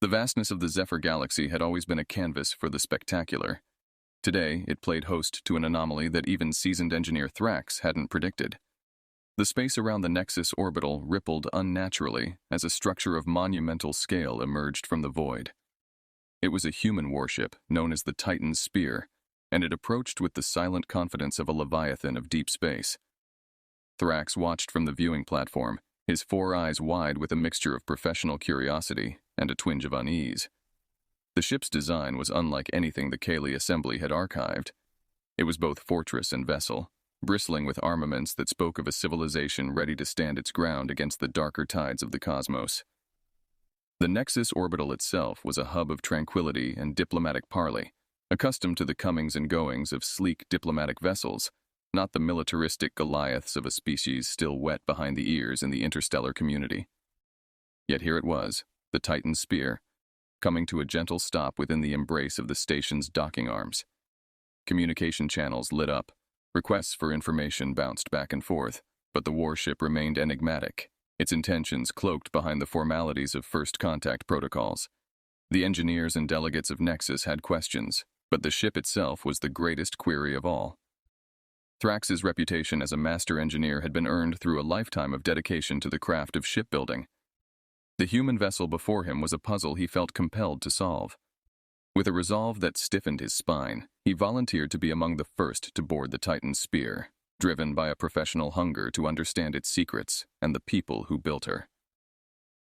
The vastness of the Zephyr galaxy had always been a canvas for the spectacular. Today, it played host to an anomaly that even seasoned engineer Thrax hadn't predicted. The space around the Nexus orbital rippled unnaturally as a structure of monumental scale emerged from the void. It was a human warship known as the Titan's Spear, and it approached with the silent confidence of a leviathan of deep space. Thrax watched from the viewing platform, his four eyes wide with a mixture of professional curiosity and a twinge of unease. The ship's design was unlike anything the Kaylee Assembly had archived. It was both fortress and vessel, bristling with armaments that spoke of a civilization ready to stand its ground against the darker tides of the cosmos. The Nexus orbital itself was a hub of tranquility and diplomatic parley, accustomed to the comings and goings of sleek diplomatic vessels, not the militaristic Goliaths of a species still wet behind the ears in the interstellar community. Yet here it was, the Titan's Spear, coming to a gentle stop within the embrace of the station's docking arms. Communication channels lit up, requests for information bounced back and forth, but the warship remained enigmatic, its intentions cloaked behind the formalities of first contact protocols. The engineers and delegates of Nexus had questions, but the ship itself was the greatest query of all. Thrax's reputation as a master engineer had been earned through a lifetime of dedication to the craft of shipbuilding. The human vessel before him was a puzzle he felt compelled to solve. With a resolve that stiffened his spine, he volunteered to be among the first to board the Titan's Spear, driven by a professional hunger to understand its secrets and the people who built her.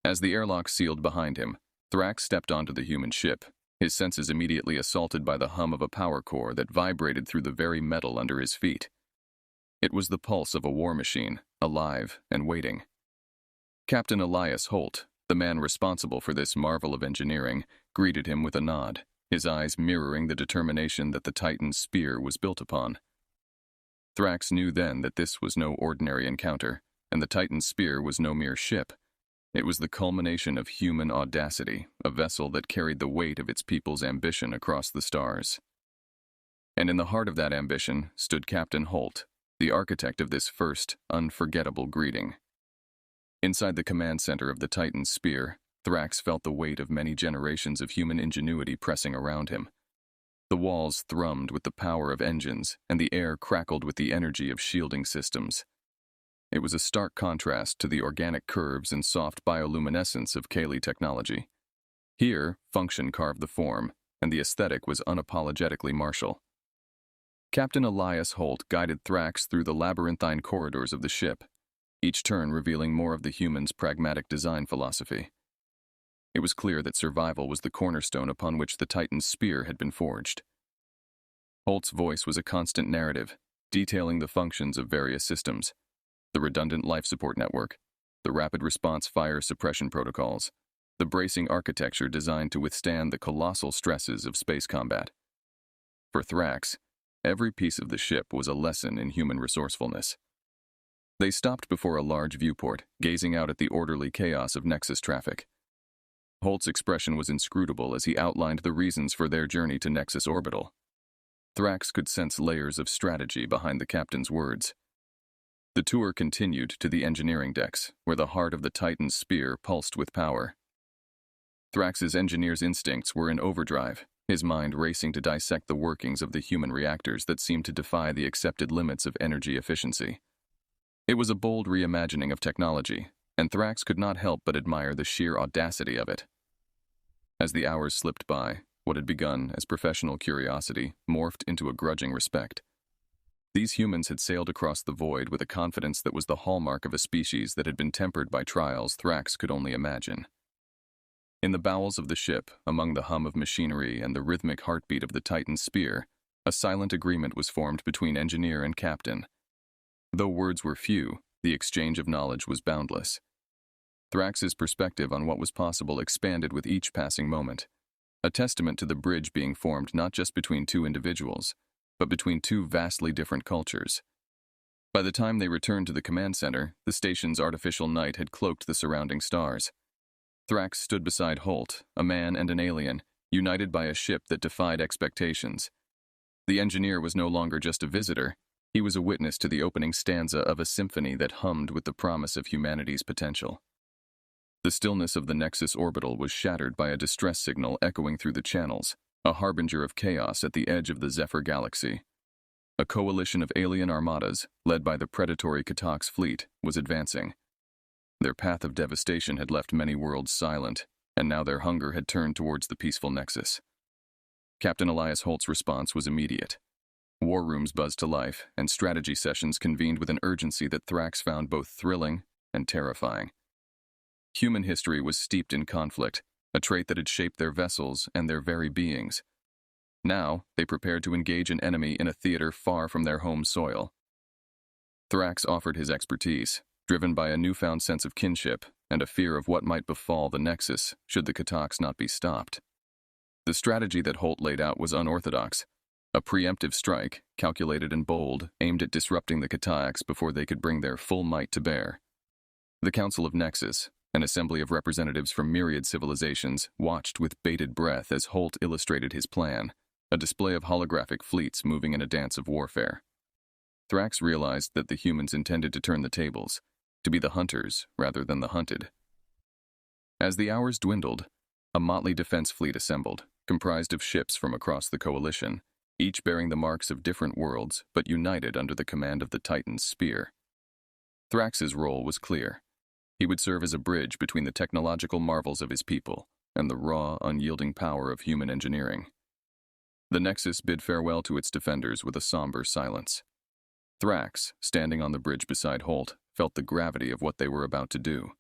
As the airlock sealed behind him, Thrax stepped onto the human ship, his senses immediately assaulted by the hum of a power core that vibrated through the very metal under his feet. It was the pulse of a war machine, alive and waiting. Captain Elias Holt, the man responsible for this marvel of engineering, greeted him with a nod, his eyes mirroring the determination that the Titan's Spear was built upon. Thrax knew then that this was no ordinary encounter, and the Titan's Spear was no mere ship. It was the culmination of human audacity, a vessel that carried the weight of its people's ambition across the stars. And in the heart of that ambition stood Captain Holt, the architect of this first, unforgettable greeting. Inside the command center of the Titan's Spear, Thrax felt the weight of many generations of human ingenuity pressing around him. The walls thrummed with the power of engines, and the air crackled with the energy of shielding systems. It was a stark contrast to the organic curves and soft bioluminescence of Kaylee technology. Here, function carved the form, and the aesthetic was unapologetically martial. Captain Elias Holt guided Thrax through the labyrinthine corridors of the ship, each turn revealing more of the human's pragmatic design philosophy. It was clear that survival was the cornerstone upon which the Titan's Spear had been forged. Holt's voice was a constant narrative, detailing the functions of various systems: the redundant life support network, the rapid response fire suppression protocols, the bracing architecture designed to withstand the colossal stresses of space combat. For Thrax, every piece of the ship was a lesson in human resourcefulness. They stopped before a large viewport, gazing out at the orderly chaos of Nexus traffic. Holt's expression was inscrutable as he outlined the reasons for their journey to Nexus orbital. Thrax could sense layers of strategy behind the captain's words. The tour continued to the engineering decks, where the heart of the Titan's Spear pulsed with power. Thrax's engineer's instincts were in overdrive, his mind racing to dissect the workings of the human reactors that seemed to defy the accepted limits of energy efficiency. It was a bold reimagining of technology, and Thrax could not help but admire the sheer audacity of it. As the hours slipped by, what had begun as professional curiosity morphed into a grudging respect. These humans had sailed across the void with a confidence that was the hallmark of a species that had been tempered by trials Thrax could only imagine. In the bowels of the ship, among the hum of machinery and the rhythmic heartbeat of the Titan's Spear, a silent agreement was formed between engineer and captain. Though words were few, the exchange of knowledge was boundless. Thrax's perspective on what was possible expanded with each passing moment, a testament to the bridge being formed not just between two individuals, but between two vastly different cultures. By the time they returned to the command center, the station's artificial night had cloaked the surrounding stars. Thrax stood beside Holt, a man and an alien, united by a ship that defied expectations. The engineer was no longer just a visitor. He was a witness to the opening stanza of a symphony that hummed with the promise of humanity's potential. The stillness of the Nexus orbital was shattered by a distress signal echoing through the channels, a harbinger of chaos at the edge of the Zephyr galaxy. A coalition of alien armadas, led by the predatory Katax fleet, was advancing. Their path of devastation had left many worlds silent, and now their hunger had turned towards the peaceful Nexus. Captain Elias Holt's response was immediate. War rooms buzzed to life, and strategy sessions convened with an urgency that Thrax found both thrilling and terrifying. Human history was steeped in conflict, a trait that had shaped their vessels and their very beings. Now, they prepared to engage an enemy in a theater far from their home soil. Thrax offered his expertise, driven by a newfound sense of kinship and a fear of what might befall the Nexus should the Katax not be stopped. The strategy that Holt laid out was unorthodox. A preemptive strike, calculated and bold, aimed at disrupting the Katax before they could bring their full might to bear. The Council of Nexus, an assembly of representatives from myriad civilizations, watched with bated breath as Holt illustrated his plan, a display of holographic fleets moving in a dance of warfare. Thrax realized that the humans intended to turn the tables, to be the hunters rather than the hunted. As the hours dwindled, a motley defense fleet assembled, comprised of ships from across the coalition, each bearing the marks of different worlds but united under the command of the Titan's spear. Thrax's role was clear. He would serve as a bridge between the technological marvels of his people and the raw, unyielding power of human engineering. The Nexus bid farewell to its defenders with a somber silence. Thrax, standing on the bridge beside Holt, felt the gravity of what they were about to do.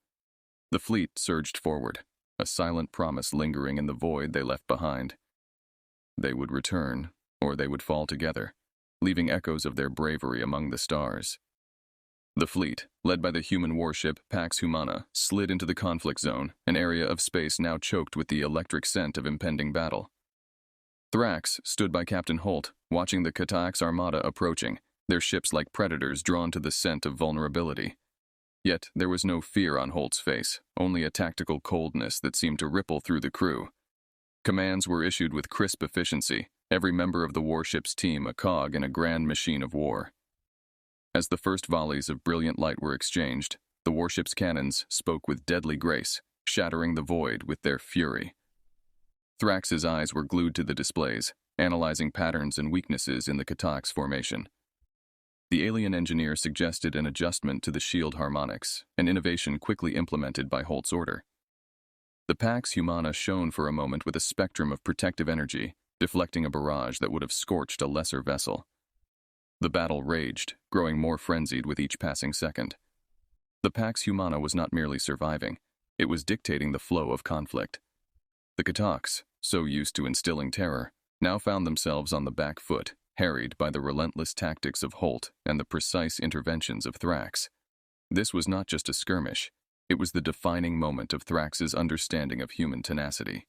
The fleet surged forward, a silent promise lingering in the void they left behind. They would return, or they would fall together, leaving echoes of their bravery among the stars. The fleet, led by the human warship Pax Humana, slid into the conflict zone, an area of space now choked with the electric scent of impending battle. Thrax stood by Captain Holt, watching the Katax armada approaching, their ships like predators drawn to the scent of vulnerability. Yet there was no fear on Holt's face, only a tactical coldness that seemed to ripple through the crew. Commands were issued with crisp efficiency, every member of the warship's team a cog in a grand machine of war. As the first volleys of brilliant light were exchanged, the warship's cannons spoke with deadly grace, shattering the void with their fury. Thrax's eyes were glued to the displays, analyzing patterns and weaknesses in the Katax formation. The alien engineer suggested an adjustment to the shield harmonics, an innovation quickly implemented by Holt's order. The Pax Humana shone for a moment with a spectrum of protective energy, deflecting a barrage that would have scorched a lesser vessel. The battle raged, growing more frenzied with each passing second. The Pax Humana was not merely surviving, it was dictating the flow of conflict. The Katax, so used to instilling terror, now found themselves on the back foot, harried by the relentless tactics of Holt and the precise interventions of Thrax. This was not just a skirmish, it was the defining moment of Thrax's understanding of human tenacity.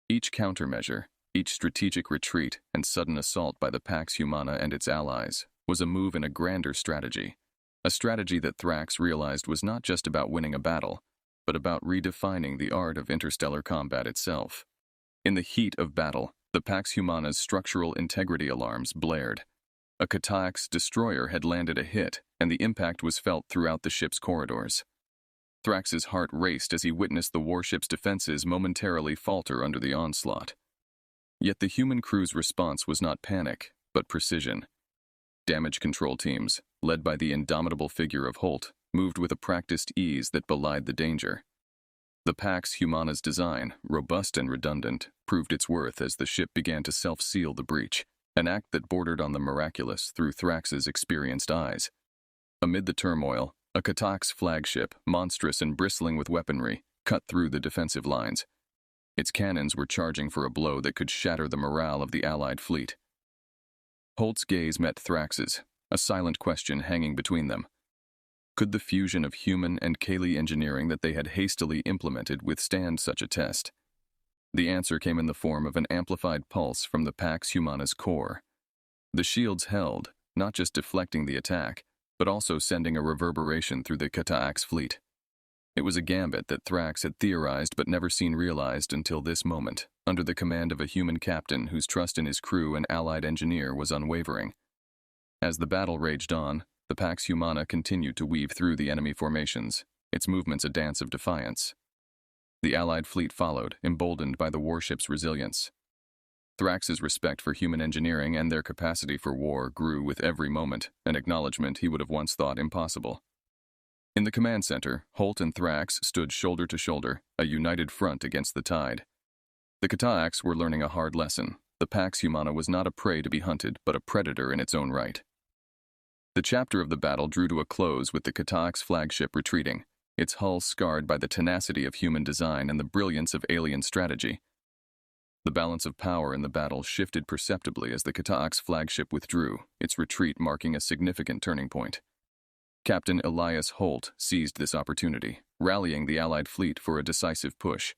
Each countermeasure, each strategic retreat and sudden assault by the Pax Humana and its allies was a move in a grander strategy, a strategy that Thrax realized was not just about winning a battle, but about redefining the art of interstellar combat itself. In the heat of battle, the Pax Humana's structural integrity alarms blared. A Katax destroyer had landed a hit, and the impact was felt throughout the ship's corridors. Thrax's heart raced as he witnessed the warship's defenses momentarily falter under the onslaught. Yet the human crew's response was not panic, but precision. Damage control teams, led by the indomitable figure of Holt, moved with a practiced ease that belied the danger. The Pax Humana's design, robust and redundant, proved its worth as the ship began to self-seal the breach, an act that bordered on the miraculous through Thrax's experienced eyes. Amid the turmoil, a Katax flagship, monstrous and bristling with weaponry, cut through the defensive lines. Its cannons were charging for a blow that could shatter the morale of the Allied fleet. Holt's gaze met Thrax's, a silent question hanging between them. Could the fusion of human and Kali engineering that they had hastily implemented withstand such a test? The answer came in the form of an amplified pulse from the Pax Humana's core. The shields held, not just deflecting the attack, but also sending a reverberation through the Katax fleet. It was a gambit that Thrax had theorized but never seen realized until this moment, under the command of a human captain whose trust in his crew and allied engineer was unwavering. As the battle raged on, the Pax Humana continued to weave through the enemy formations, its movements a dance of defiance. The Allied fleet followed, emboldened by the warship's resilience. Thrax's respect for human engineering and their capacity for war grew with every moment, an acknowledgement he would have once thought impossible. In the command center, Holt and Thrax stood shoulder to shoulder, a united front against the tide. The Kataaks were learning a hard lesson. The Pax Humana was not a prey to be hunted, but a predator in its own right. The chapter of the battle drew to a close with the Kataaks' flagship retreating, its hull scarred by the tenacity of human design and the brilliance of alien strategy. The balance of power in the battle shifted perceptibly as the Kataaks' flagship withdrew, its retreat marking a significant turning point. Captain Elias Holt seized this opportunity, rallying the Allied fleet for a decisive push.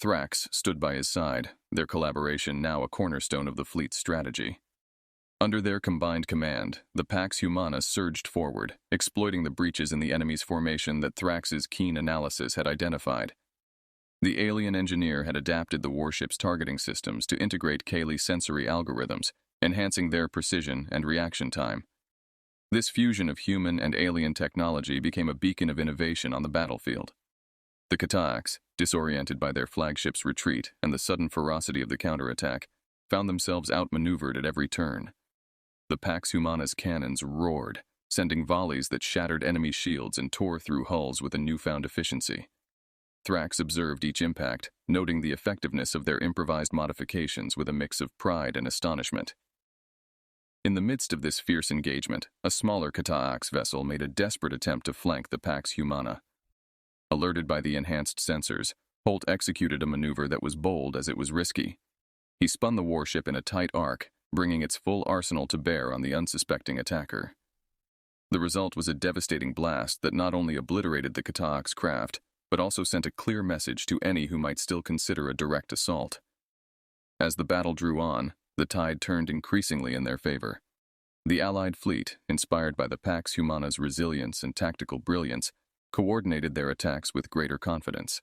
Thrax stood by his side, their collaboration now a cornerstone of the fleet's strategy. Under their combined command, the Pax Humana surged forward, exploiting the breaches in the enemy's formation that Thrax's keen analysis had identified. The alien engineer had adapted the warship's targeting systems to integrate Kaylee sensory algorithms, enhancing their precision and reaction time. This fusion of human and alien technology became a beacon of innovation on the battlefield. The Kataaks, disoriented by their flagship's retreat and the sudden ferocity of the counterattack, found themselves outmaneuvered at every turn. The Pax Humana's cannons roared, sending volleys that shattered enemy shields and tore through hulls with a newfound efficiency. Thrax observed each impact, noting the effectiveness of their improvised modifications with a mix of pride and astonishment. In the midst of this fierce engagement, a smaller Kataaks vessel made a desperate attempt to flank the Pax Humana. Alerted by the enhanced sensors, Holt executed a maneuver that was bold as it was risky. He spun the warship in a tight arc, bringing its full arsenal to bear on the unsuspecting attacker. The result was a devastating blast that not only obliterated the Kataaks' craft, but also sent a clear message to any who might still consider a direct assault. As the battle drew on, the tide turned increasingly in their favor. The Allied fleet, inspired by the Pax Humana's resilience and tactical brilliance, coordinated their attacks with greater confidence.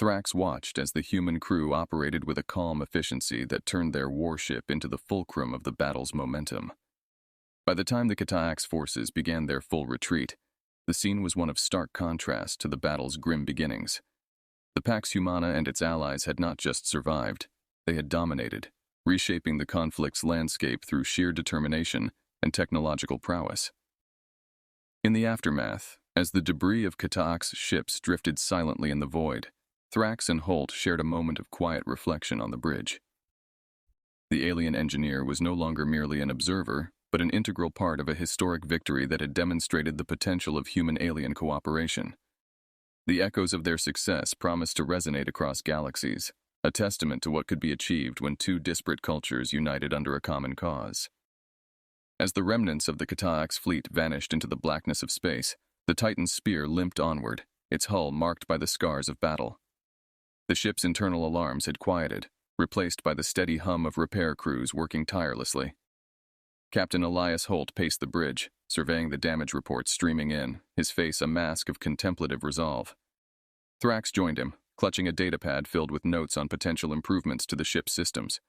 Thrax watched as the human crew operated with a calm efficiency that turned their warship into the fulcrum of the battle's momentum. By the time the Kataaks' forces began their full retreat, the scene was one of stark contrast to the battle's grim beginnings. The Pax Humana and its allies had not just survived, they had dominated, reshaping the conflict's landscape through sheer determination and technological prowess. In the aftermath, as the debris of Kataaks' ships drifted silently in the void, Thrax and Holt shared a moment of quiet reflection on the bridge. The alien engineer was no longer merely an observer, but an integral part of a historic victory that had demonstrated the potential of human-alien cooperation. The echoes of their success promised to resonate across galaxies, a testament to what could be achieved when two disparate cultures united under a common cause. As the remnants of the Kataaks' fleet vanished into the blackness of space, the Titan's spear limped onward, its hull marked by the scars of battle. The ship's internal alarms had quieted, replaced by the steady hum of repair crews working tirelessly. Captain Elias Holt paced the bridge, surveying the damage reports streaming in, his face a mask of contemplative resolve. Thrax joined him, clutching a datapad filled with notes on potential improvements to the ship's systems.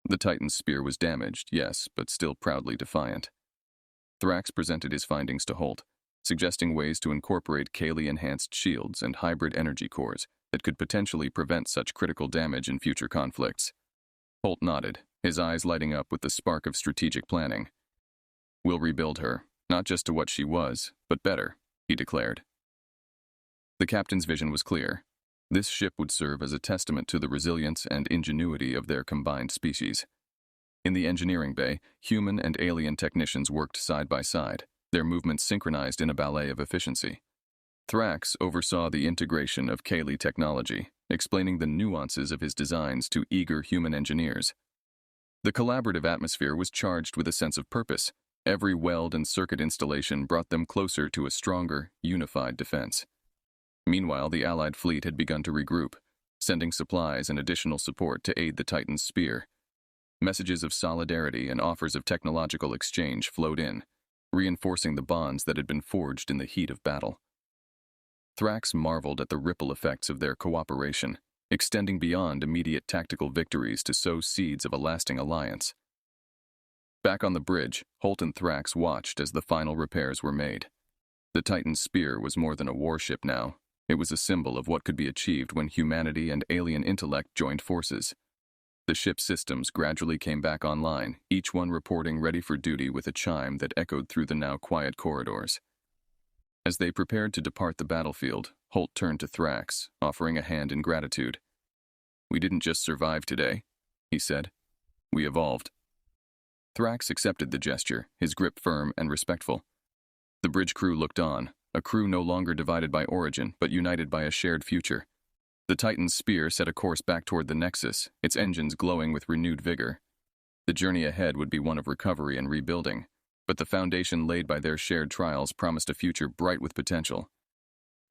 The Titan's spear was damaged, yes, but still proudly defiant. Thrax presented his findings to Holt, suggesting ways to incorporate Kaylee-enhanced shields and hybrid energy cores that could potentially prevent such critical damage in future conflicts. Holt nodded, his eyes lighting up with the spark of strategic planning. "We'll rebuild her, not just to what she was, but better," he declared. The captain's vision was clear. This ship would serve as a testament to the resilience and ingenuity of their combined species. In the engineering bay, human and alien technicians worked side by side, their movements synchronized in a ballet of efficiency. Thrax oversaw the integration of Kaylee technology, explaining the nuances of his designs to eager human engineers. The collaborative atmosphere was charged with a sense of purpose. Every weld and circuit installation brought them closer to a stronger, unified defense. Meanwhile, the Allied fleet had begun to regroup, sending supplies and additional support to aid the Titan's spear. Messages of solidarity and offers of technological exchange flowed in, reinforcing the bonds that had been forged in the heat of battle. Thrax marveled at the ripple effects of their cooperation, extending beyond immediate tactical victories to sow seeds of a lasting alliance. Back on the bridge, Holt and Thrax watched as the final repairs were made. The Titan's spear was more than a warship now. It was a symbol of what could be achieved when humanity and alien intellect joined forces. The ship's systems gradually came back online, each one reporting ready for duty with a chime that echoed through the now quiet corridors. As they prepared to depart the battlefield, Holt turned to Thrax, offering a hand in gratitude. "We didn't just survive today," he said. "We evolved." Thrax accepted the gesture, his grip firm and respectful. The bridge crew looked on, a crew no longer divided by origin, but united by a shared future. The Titan's spear set a course back toward the Nexus, its engines glowing with renewed vigor. The journey ahead would be one of recovery and rebuilding, but the foundation laid by their shared trials promised a future bright with potential.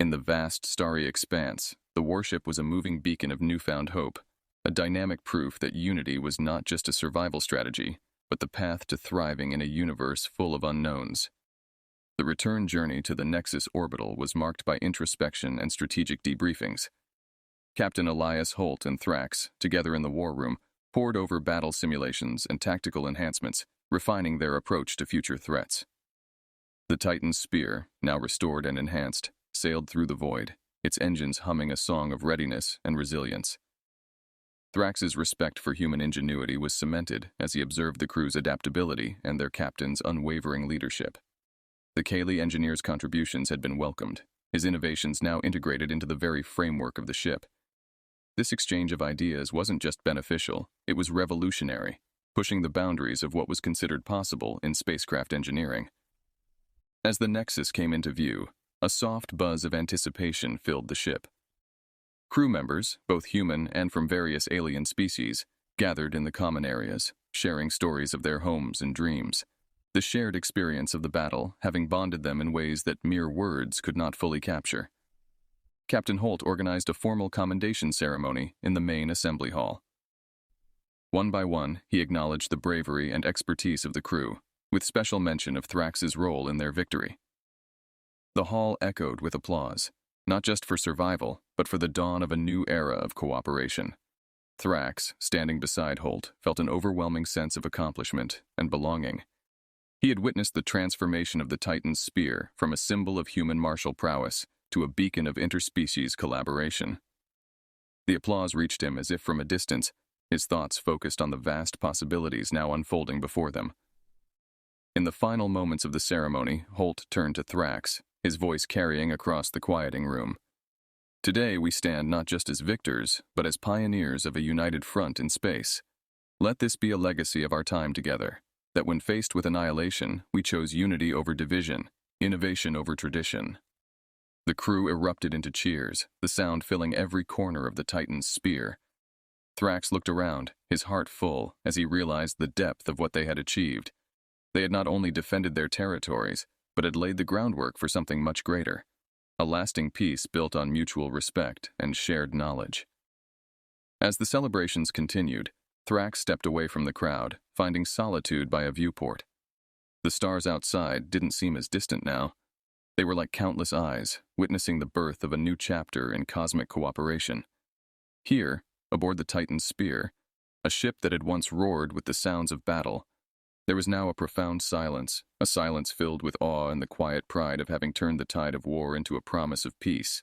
In the vast, starry expanse, the warship was a moving beacon of newfound hope, a dynamic proof that unity was not just a survival strategy, but the path to thriving in a universe full of unknowns. The return journey to the Nexus orbital was marked by introspection and strategic debriefings. Captain Elias Holt and Thrax, together in the war room, pored over battle simulations and tactical enhancements, refining their approach to future threats. The Titan's spear, now restored and enhanced, sailed through the void, its engines humming a song of readiness and resilience. Thrax's respect for human ingenuity was cemented as he observed the crew's adaptability and their captain's unwavering leadership. The Kaylee engineer's contributions had been welcomed, his innovations now integrated into the very framework of the ship. This exchange of ideas wasn't just beneficial, it was revolutionary, pushing the boundaries of what was considered possible in spacecraft engineering. As the Nexus came into view, a soft buzz of anticipation filled the ship. Crew members, both human and from various alien species, gathered in the common areas, sharing stories of their homes and dreams, the shared experience of the battle having bonded them in ways that mere words could not fully capture. Captain Holt organized a formal commendation ceremony in the main assembly hall. One by one, he acknowledged the bravery and expertise of the crew, with special mention of Thrax's role in their victory. The hall echoed with applause, not just for survival, but for the dawn of a new era of cooperation. Thrax, standing beside Holt, felt an overwhelming sense of accomplishment and belonging. He had witnessed the transformation of the Titan's spear from a symbol of human martial prowess to a beacon of interspecies collaboration. The applause reached him as if from a distance, his thoughts focused on the vast possibilities now unfolding before them. In the final moments of the ceremony, Holt turned to Thrax, his voice carrying across the quieting room. "Today we stand not just as victors, but as pioneers of a united front in space. Let this be a legacy of our time together, that when faced with annihilation, we chose unity over division, innovation over tradition." The crew erupted into cheers, the sound filling every corner of the Titan's spear. Thrax looked around, his heart full, as he realized the depth of what they had achieved. They had not only defended their territories, but had laid the groundwork for something much greater, a lasting peace built on mutual respect and shared knowledge. As the celebrations continued, Thrax stepped away from the crowd, finding solitude by a viewport. The stars outside didn't seem as distant now. They were like countless eyes, witnessing the birth of a new chapter in cosmic cooperation. Here, aboard the Titan's spear, a ship that had once roared with the sounds of battle, there was now a profound silence, a silence filled with awe and the quiet pride of having turned the tide of war into a promise of peace.